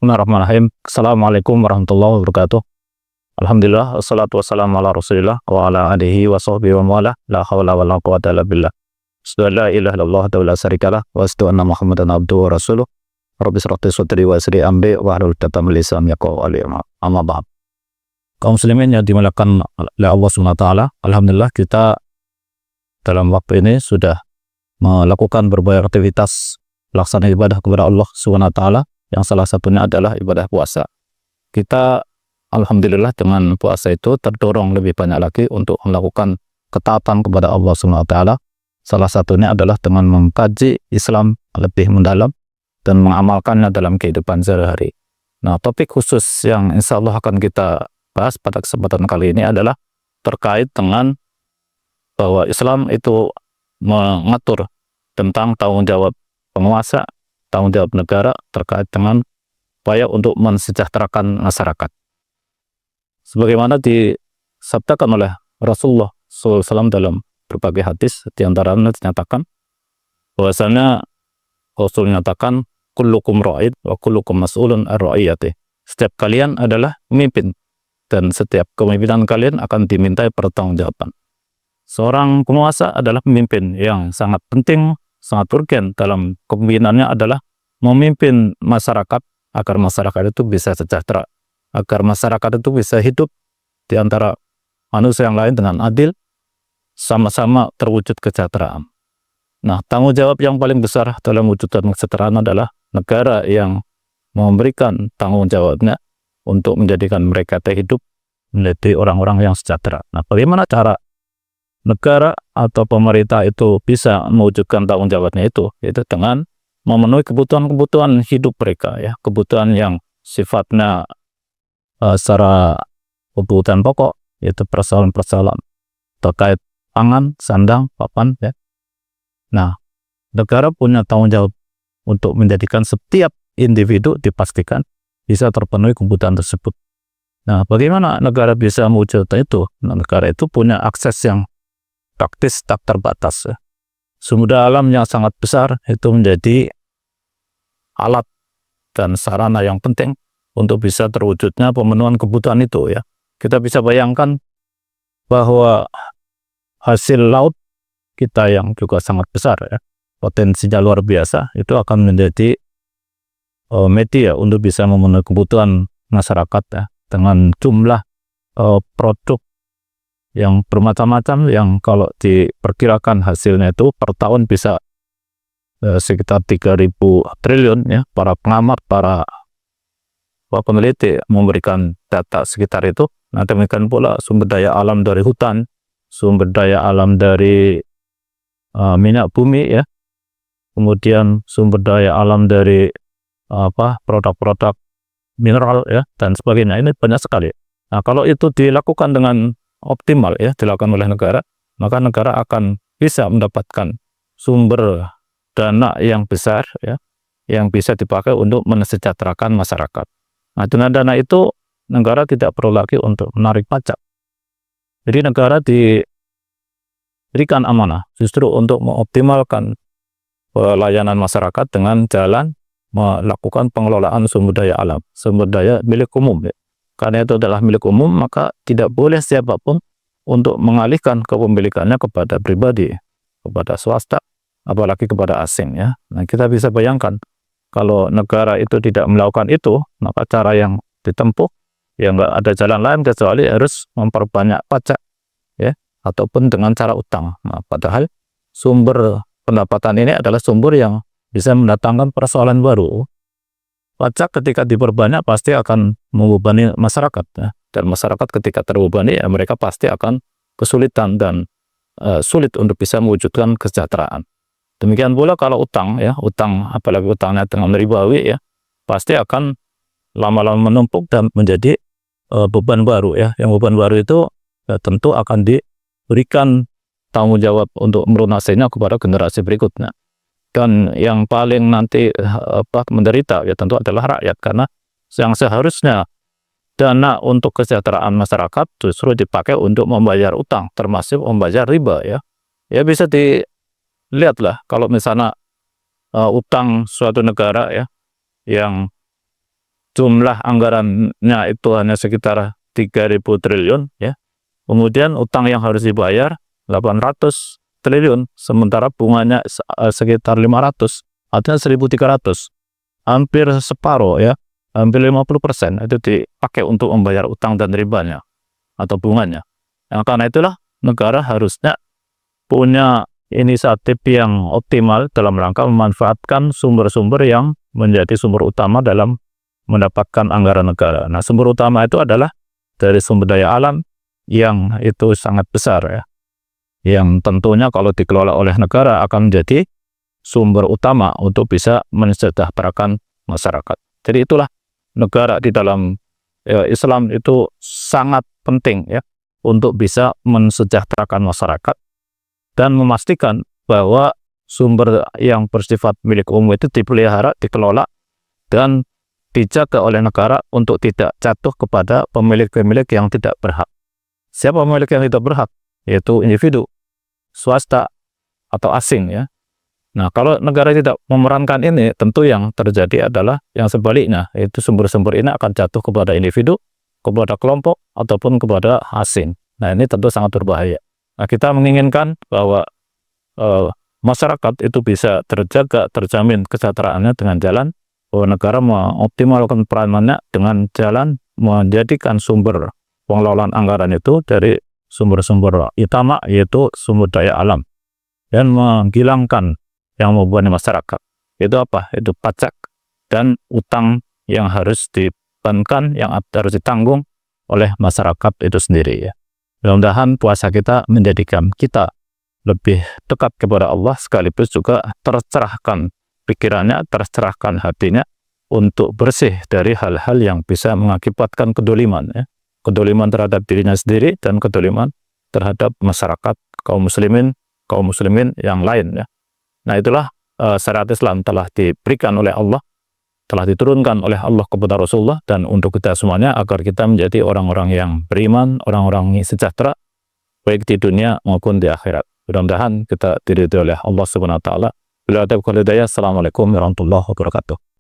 Bismillahirrahmanirrahim. Assalamualaikum warahmatullahi wabarakatuh. Alhamdulillah, wassalatu wassalamu ala rasulillah wa ala alihi wa sahbihi wa mawala. La hawla wa la quwata illa billah. Asyhadu an la ilaha illallah wa la syarikalah wa asyhadu anna Muhammadan abduhu wa rasuluh. Rabbi shrah li sadri wa yassir li amri wahlul 'uqdatam min lisani yafqahu qawli. Amma ba'd. Kaum muslimin yang dimuliakan oleh Allah Subhanahu wa taala, alhamdulillah kita dalam waktu ini sudah melakukan berbagai aktivitas pelaksanaan ibadah kepada Allah Subhanahu wa taala, yang salah satunya adalah ibadah puasa. Kita alhamdulillah dengan puasa itu terdorong lebih banyak lagi untuk melakukan ketaatan kepada Allah Subhanahu wa taala. Salah satunya adalah dengan mengkaji Islam lebih mendalam dan mengamalkannya dalam kehidupan sehari-hari. Nah, topik khusus yang insya Allah akan kita bahas pada kesempatan kali ini adalah terkait dengan bahwa Islam itu mengatur tentang tanggung jawab penguasa, tanggung jawab negara terkait dengan upaya untuk mensejahterakan masyarakat. Sebagaimana disabdakan oleh Rasulullah SAW dalam berbagai hadis, diantaranya dinyatakan bahwasanya Rasul menyatakan kullukum ra'id wa kullukum mas'ulun ar ra'iyati. Setiap kalian adalah pemimpin dan setiap kepemimpinan kalian akan dimintai pertanggungjawaban. Seorang penguasa adalah pemimpin yang sangat penting, sangat urgen dalam kepemimpinannya adalah memimpin masyarakat agar masyarakat itu bisa sejahtera, agar masyarakat itu bisa hidup di antara manusia yang lain dengan adil, sama-sama terwujud kesejahteraan. Nah, tanggung jawab yang paling besar dalam wujudkan kesejahteraan adalah negara yang memberikan tanggung jawabnya untuk menjadikan mereka hidup menjadi orang-orang yang sejahtera. Nah, bagaimana cara negara atau pemerintah itu bisa mewujudkan tanggung jawabnya itu? Yaitu dengan memenuhi kebutuhan-kebutuhan hidup mereka, ya, kebutuhan yang sifatnya secara kebutuhan pokok, yaitu persoalan-persoalan terkait pangan, sandang, papan, ya. Nah, negara punya tanggung jawab untuk menjadikan setiap individu dipastikan bisa terpenuhi kebutuhan tersebut. Nah, bagaimana negara bisa mewujudkan itu? Nah, negara itu punya akses yang praktis tak terbatas, ya. Sumber alam yang sangat besar itu menjadi alat dan sarana yang penting untuk bisa terwujudnya pemenuhan kebutuhan itu, ya. Kita bisa bayangkan bahwa hasil laut kita yang juga sangat besar, ya, potensinya luar biasa, itu akan menjadi media untuk bisa memenuhi kebutuhan masyarakat, ya, dengan jumlah produk yang bermacam-macam yang kalau diperkirakan hasilnya itu per tahun bisa sekitar 3.000 triliun, ya. Para pengamat, para peneliti memberikan data sekitar itu. Nah, demikian pula sumber daya alam dari hutan, sumber daya alam dari minyak bumi, ya. Kemudian sumber daya alam dari produk-produk mineral, ya, dan sebagainya. Ini banyak sekali. Nah, kalau itu dilakukan dengan optimal, ya, dilakukan oleh negara, maka negara akan bisa mendapatkan sumber dana yang besar, ya, yang bisa dipakai untuk mensejahterakan masyarakat. Nah, dengan dana itu negara tidak perlu lagi untuk menarik pajak. Jadi negara diberikan amanah justru untuk mengoptimalkan pelayanan masyarakat dengan jalan melakukan pengelolaan sumber daya alam, sumber daya milik umum, ya. Karena itu adalah milik umum, maka tidak boleh siapapun untuk mengalihkan kepemilikannya kepada pribadi, kepada swasta, apalagi kepada asing, ya. Nah, kita bisa bayangkan kalau negara itu tidak melakukan itu, maka cara yang ditempuh ya nggak ada jalan lain kecuali harus memperbanyak pajak, ya, ataupun dengan cara utang. Nah, padahal sumber pendapatan ini adalah sumber yang bisa mendatangkan persoalan baru. Pajak ketika diperbanyak pasti akan membebani masyarakat, ya. Dan masyarakat ketika terbebani, ya, mereka pasti akan kesulitan dan sulit untuk bisa mewujudkan kesejahteraan. Demikian pula kalau utang, ya, utang apalagi utangnya dengan ribawi, ya, pasti akan lama-lama menumpuk dan menjadi beban baru, ya. Yang beban baru itu ya, tentu akan diberikan tanggung jawab untuk melunasinya kepada generasi berikutnya. Dan yang paling nanti menderita, ya, tentu adalah rakyat, karena yang seharusnya dana untuk kesejahteraan masyarakat justru dipakai untuk membayar utang, termasuk membayar riba, ya. Ya, bisa dilihatlah kalau misalnya utang suatu negara, ya, yang jumlah anggarannya itu hanya sekitar 3.000 triliun ya. Kemudian utang yang harus dibayar 800 triliun, sementara bunganya sekitar 500, artinya 1.300. Hampir separuh ya, hampir 50% itu dipakai untuk membayar utang dan ribanya atau bunganya. Nah, karena itulah negara harusnya punya inisiatif yang optimal dalam rangka memanfaatkan sumber-sumber yang menjadi sumber utama dalam mendapatkan anggaran negara. Nah, sumber utama itu adalah dari sumber daya alam yang itu sangat besar ya, yang tentunya kalau dikelola oleh negara akan menjadi sumber utama untuk bisa mensejahterakan masyarakat. Jadi itulah negara di dalam Islam itu sangat penting ya untuk bisa mensejahterakan masyarakat dan memastikan bahwa sumber yang bersifat milik umum itu dipelihara, dikelola, dan dijaga oleh negara untuk tidak jatuh kepada pemilik-pemilik yang tidak berhak. Siapa pemilik yang tidak berhak? Yaitu individu, swasta, atau asing ya. Nah, kalau negara tidak memerankan ini, tentu yang terjadi adalah yang sebaliknya, yaitu sumber-sumber ini akan jatuh kepada individu, kepada kelompok, ataupun kepada asing. Nah, ini tentu sangat berbahaya. Nah, kita menginginkan bahwa masyarakat itu bisa terjaga, terjamin kesejahteraannya dengan jalan bahwa negara mengoptimalkan peranannya dengan jalan menjadikan sumber pengelolaan anggaran itu dari sumber-sumber utama, yaitu sumber daya alam, dan menghilangkan yang membebani masyarakat. Itu apa? Itu pajak dan utang yang harus dibebankan, yang harus ditanggung oleh masyarakat itu sendiri ya. Mudah-mudahan puasa kita menjadikan kita lebih dekat kepada Allah, sekaligus juga tercerahkan pikirannya, tercerahkan hatinya untuk bersih dari hal-hal yang bisa mengakibatkan kedoliman ya. Kedoliman terhadap dirinya sendiri dan kedoliman terhadap masyarakat, kaum muslimin yang lain ya. Nah, itulah syariat Islam telah diberikan oleh Allah, telah diturunkan oleh Allah kepada Rasulullah, dan untuk kita semuanya agar kita menjadi orang-orang yang beriman, orang-orang yang sejahtera baik di dunia maupun di akhirat. Mudah-mudahan kita diridhoi oleh Allah Subhanahu wa taala. Bila ada hidayah, assalamualaikum warahmatullahi wabarakatuh.